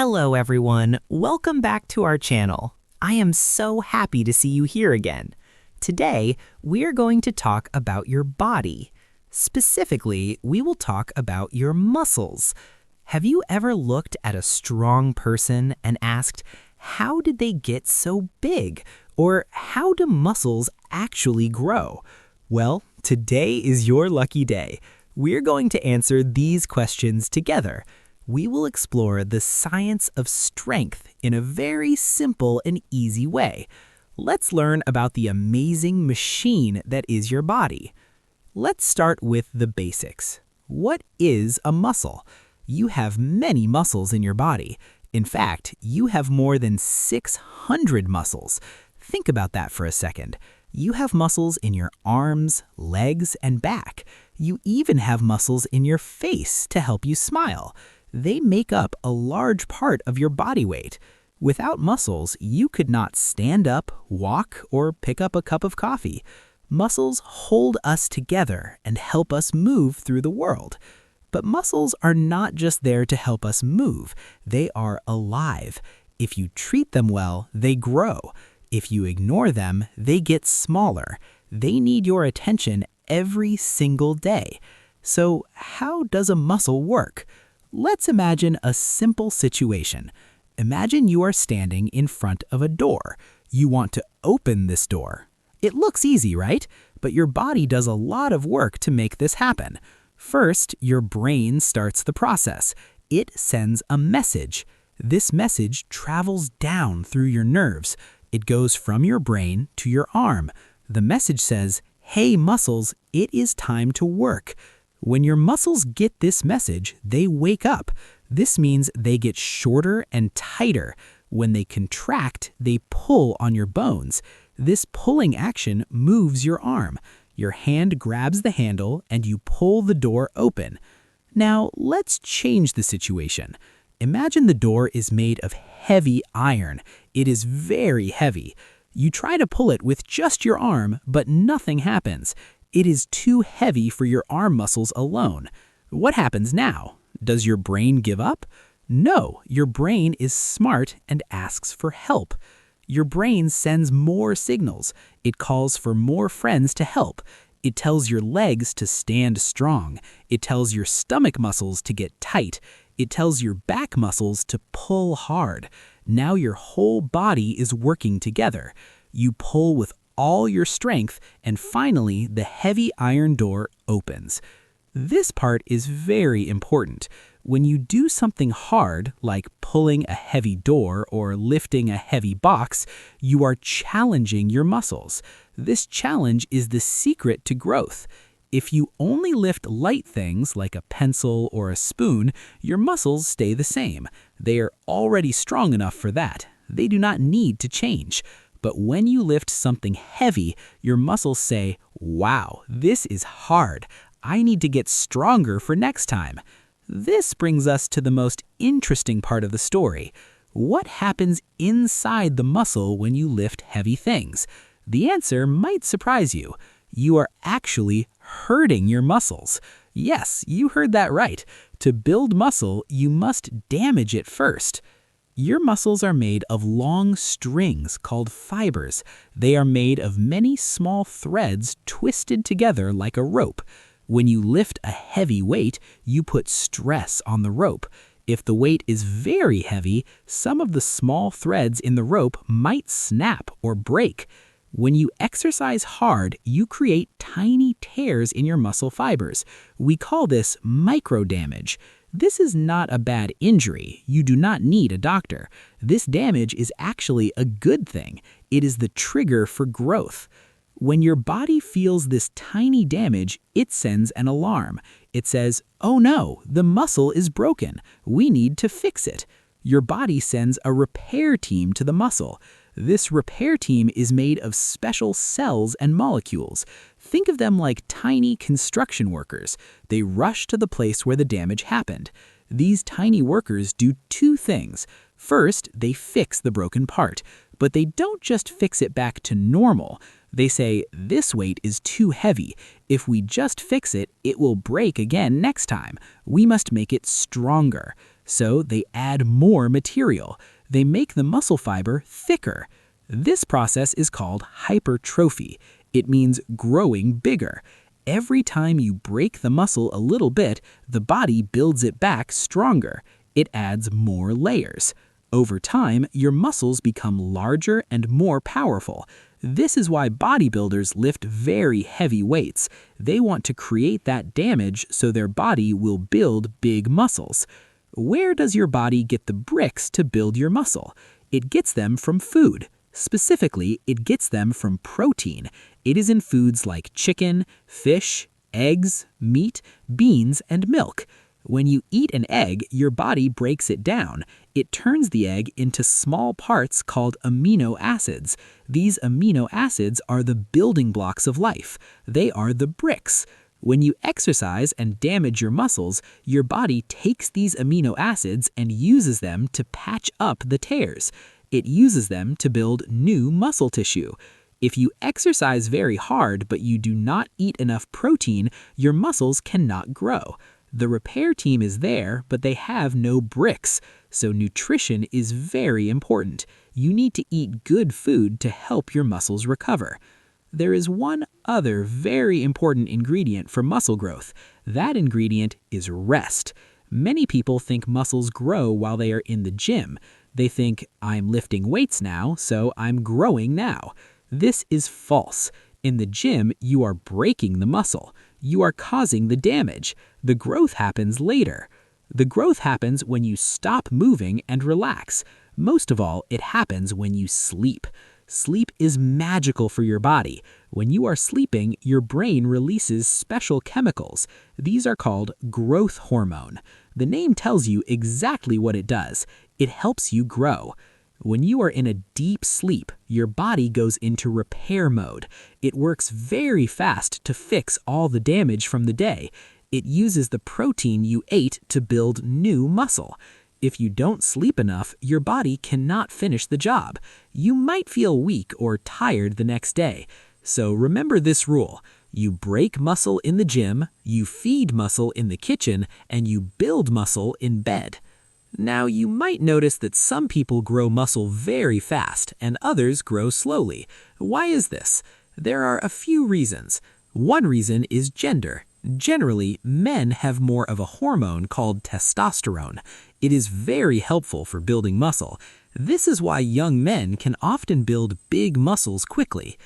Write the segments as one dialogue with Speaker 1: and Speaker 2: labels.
Speaker 1: Hello everyone, welcome back to our channel. I am so happy to see you here again. Today, we are going to talk about your body. Specifically, we will talk about your muscles. Have you ever looked at a strong person and asked, how did they get so big? Or how do muscles actually grow? Well, today is your lucky day. We're going to answer these questions together. We will explore the science of strength in a very simple and easy way. Let's learn about the amazing machine that is your body. Let's start with the basics. What is a muscle? You have many muscles in your body. In fact, you have more than 600 muscles. Think about that for a second. You have muscles in your arms, legs, and back. You even have muscles in your face to help you smile. They make up a large part of your body weight. Without muscles, you could not stand up, walk, or pick up a cup of coffee. Muscles hold us together and help us move through the world. But muscles are not just there to help us move. They are alive. If you treat them well, they grow. If you ignore them, they get smaller. They need your attention every single day. So, how does a muscle work? Let's imagine a simple situation. Imagine you are standing in front of a door. You want to open this door. It looks easy, right? But your body does a lot of work to make this happen. First, your brain starts the process. It sends a message. This message travels down through your nerves. It goes from your brain to your arm. The message says, "Hey muscles, it is time to work." When your muscles get this message, they wake up. This means they get shorter and tighter. When they contract, they pull on your bones. This pulling action moves your arm. Your hand grabs the handle and you pull the door open. Now, let's change the situation. Imagine the door is made of heavy iron. It is very heavy. You try to pull it with just your arm, but nothing happens. It is too heavy for your arm muscles alone. What happens now? Does your brain give up? No, your brain is smart and asks for help. Your brain sends more signals. It calls for more friends to help. It tells your legs to stand strong. It tells your stomach muscles to get tight. It tells your back muscles to pull hard. Now your whole body is working together. You pull with all your strength, and finally, the heavy iron door opens. This part is very important. When you do something hard, like pulling a heavy door or lifting a heavy box, you are challenging your muscles. This challenge is the secret to growth. If you only lift light things like a pencil or a spoon, your muscles stay the same. They are already strong enough for that. They do not need to change. But when you lift something heavy, your muscles say, "Wow, this is hard. I need to get stronger for next time." This brings us to the most interesting part of the story. What happens inside the muscle when you lift heavy things? The answer might surprise you. You are actually hurting your muscles. Yes, you heard that right. To build muscle, you must damage it first. Your muscles are made of long strings called fibers. They are made of many small threads twisted together like a rope. When you lift a heavy weight, you put stress on the rope. If the weight is very heavy, some of the small threads in the rope might snap or break. When you exercise hard, you create tiny tears in your muscle fibers. We call this microdamage. This is not a bad injury. You do not need a doctor. This damage is actually a good thing. It is the trigger for growth. When your body feels this tiny damage, it sends an alarm. It says, "Oh no, the muscle is broken. We need to fix it." Your body sends a repair team to the muscle. This repair team is made of special cells and molecules. Think of them like tiny construction workers. They rush to the place where the damage happened. These tiny workers do two things. First, they fix the broken part, but they don't just fix it back to normal. They say, "This weight is too heavy. If we just fix it, it will break again next time. We must make it stronger." so they add more material. They make the muscle fiber thicker. This process is called hypertrophy. It means growing bigger. Every time you break the muscle a little bit, the body builds it back stronger. It adds more layers. Over time, your muscles become larger and more powerful. This is why bodybuilders lift very heavy weights. They want to create that damage so their body will build big muscles. Where does your body get the bricks to build your muscle? It gets them from food. Specifically, it gets them from protein. It is in foods like chicken, fish, eggs, meat, beans, and milk. When you eat an egg, your body breaks it down. It turns the egg into small parts called amino acids. These amino acids are the building blocks of life. They are the bricks. When you exercise and damage your muscles, your body takes these amino acids and uses them to patch up the tears. It uses them to build new muscle tissue. If you exercise very hard but you do not eat enough protein, your muscles cannot grow. The repair team is there, but they have no bricks, so nutrition is very important. You need to eat good food to help your muscles recover. There is one other very important ingredient for muscle growth. That ingredient is rest. Many people think muscles grow while they are in the gym. They think, I'm lifting weights now, so I'm growing now. This is false. In the gym, you are breaking the muscle. You are causing the damage. The growth happens later. The growth happens when you stop moving and relax. Most of all, it happens when you sleep. Sleep is magical for your body. When you are sleeping, your brain releases special chemicals. These are called growth hormone. The name tells you exactly what it does. It helps you grow. When you are in a deep sleep, your body goes into repair mode. It works very fast to fix all the damage from the day. It uses the protein you ate to build new muscle. If you don't sleep enough, your body cannot finish the job. You might feel weak or tired the next day. So remember this rule. You break muscle in the gym, you feed muscle in the kitchen, and you build muscle in bed. Now, you might notice that some people grow muscle very fast and others grow slowly. Why is this? There are a few reasons. One reason is gender. Generally, men have more of a hormone called testosterone. It is very helpful for building muscle. This is why young men can often build big muscles quickly.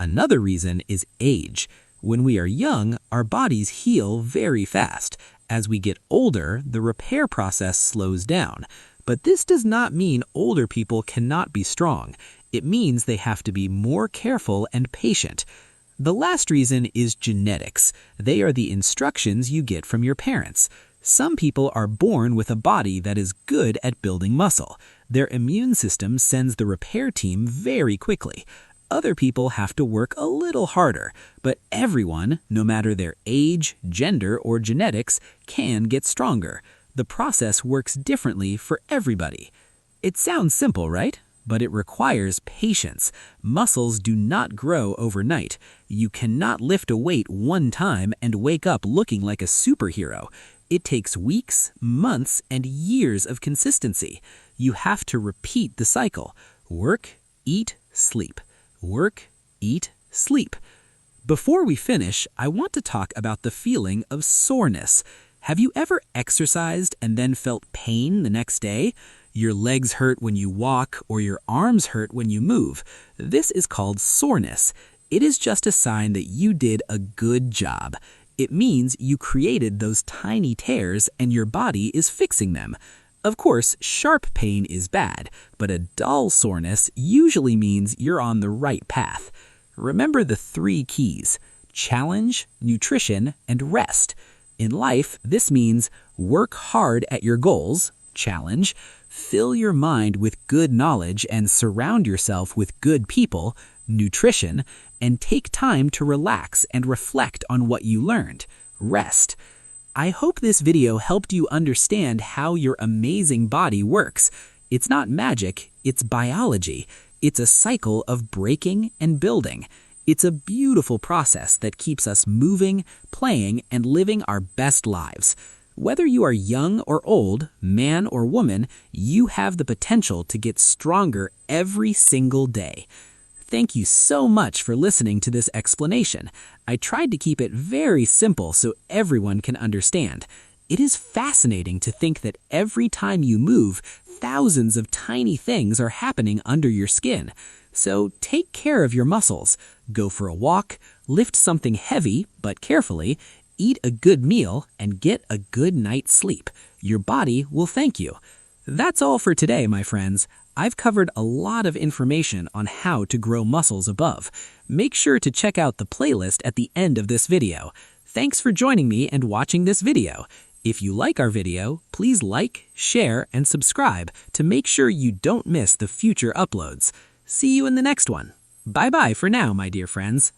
Speaker 1: Another reason is age. When we are young, our bodies heal very fast. As we get older, the repair process slows down. But this does not mean older people cannot be strong. It means they have to be more careful and patient. The last reason is genetics. They are the instructions you get from your parents. Some people are born with a body that is good at building muscle. Their immune system sends the repair team very quickly. Other people have to work a little harder, but everyone, no matter their age, gender, or genetics, can get stronger. The process works differently for everybody. It sounds simple, right? But it requires patience. Muscles do not grow overnight. You cannot lift a weight one time and wake up looking like a superhero. It takes weeks, months, and years of consistency. You have to repeat the cycle. Work, eat, sleep. Work, eat, sleep. Before we finish, I want to talk about the feeling of soreness. Have you ever exercised and then felt pain the next day? Your legs hurt when you walk or your arms hurt when you move. This is called soreness. It is just a sign that you did a good job. It means you created those tiny tears and your body is fixing them. Of course, sharp pain is bad, but a dull soreness usually means you're on the right path. Remember the 3 keys: challenge, nutrition, and rest. In life, this means work hard at your goals, challenge, fill your mind with good knowledge and surround yourself with good people, nutrition, and take time to relax and reflect on what you learned, rest. I hope this video helped you understand how your amazing body works. It's not magic, it's biology. It's a cycle of breaking and building. It's a beautiful process that keeps us moving, playing, and living our best lives. Whether you are young or old, man or woman, you have the potential to get stronger every single day. Thank you so much for listening to this explanation. I tried to keep it very simple so everyone can understand. It is fascinating to think that every time you move, thousands of tiny things are happening under your skin. So take care of your muscles. Go for a walk, lift something heavy but carefully, eat a good meal, and get a good night's sleep. Your body will thank you. That's all for today, my friends. I've covered a lot of information on how to grow muscles above. Make sure to check out the playlist at the end of this video. Thanks for joining me and watching this video. If you like our video, please like, share, and subscribe to make sure you don't miss the future uploads. See you in the next one. Bye-bye for now, my dear friends.